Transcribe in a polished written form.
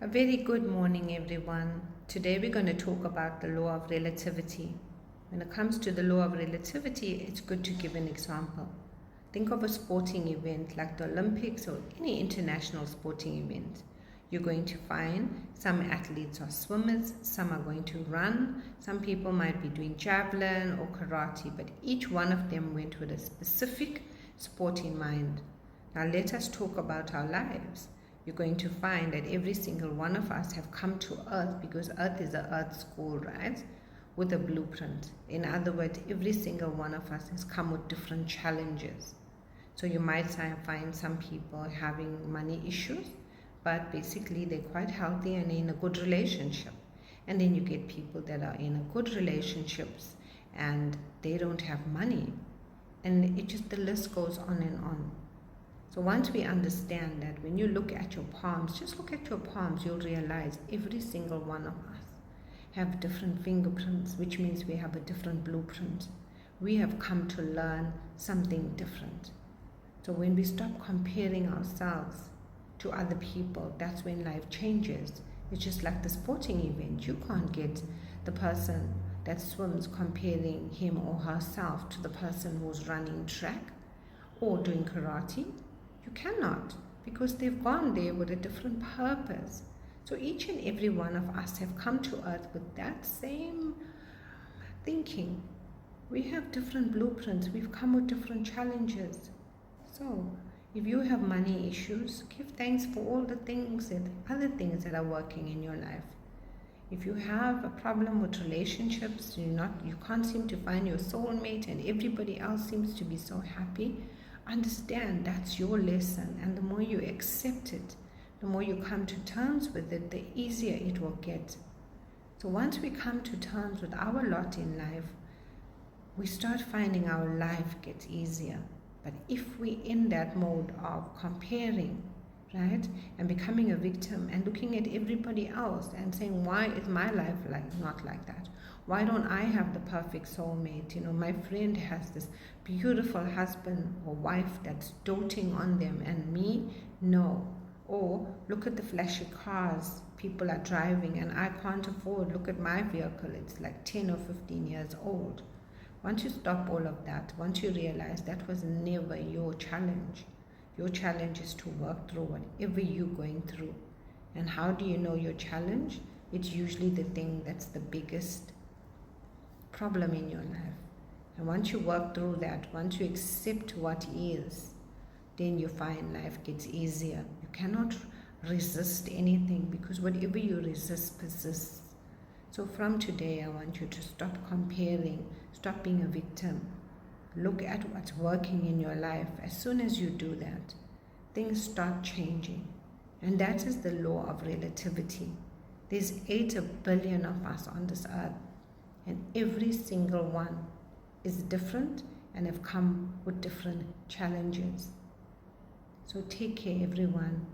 A very good morning, everyone. Today we're going to talk about the law of relativity. When it comes to the law of relativity, it's good to give an example. Think of a sporting event like the Olympics or any international sporting event. You're going to find some athletes are swimmers, some are going to run, some people might be doing javelin or karate, but each one of them went with a specific sport in mind. Now let us talk about our lives. You're going to find that every single one of us have come to earth because earth is a earth school, right? With a blueprint. In other words, every single one of us has come with different challenges. So you might find some people having money issues, but basically they're quite healthy and in a good relationship. And then you get people that are in a good relationships and they don't have money. And the list goes on and on. So once we understand that, when you look at your palms, just look at your palms, you'll realize every single one of us have different fingerprints, which means we have a different blueprint. We have come to learn something different. So when we stop comparing ourselves to other people, that's when life changes. It's just like the sporting event. You can't get the person that swims comparing him or herself to the person who's running track or doing karate. You cannot, because they've gone there with a different purpose. So each and every one of us have come to earth with that same thinking. We have different blueprints. We've come with different challenges. So if you have money issues, give thanks for all the things and other things that are working in your life. If you have a problem with relationships, you can't seem to find your soulmate and everybody else seems to be so happy, understand that's your lesson, and the more you accept it, the more you come to terms with it, the easier it will get. So once we come to terms with our lot in life, we start finding our life gets easier. But if we in that mode of comparing, right, and becoming a victim and looking at everybody else and saying, why is my life not like that? Why don't I have the perfect soulmate? My friend has this beautiful husband or wife that's doting on them, and me, no. Or look at the flashy cars people are driving and I can't afford. Look at my vehicle, it's like 10 or 15 years old. Once you stop all of that, once you realize that was never your challenge. Your challenge is to work through whatever you're going through. And how do you know your challenge? It's usually the thing that's the biggest problem in your life. And once you work through that, once you accept what is, then you find life gets easier. You cannot resist anything, because whatever you resist persists. So from today, I want you to stop comparing, stop being a victim. Look at what's working in your life. As soon as you do that, things start changing. And that is the law of relativity. There's 8 billion of us on this earth, and every single one is different and have come with different challenges. So take care, everyone.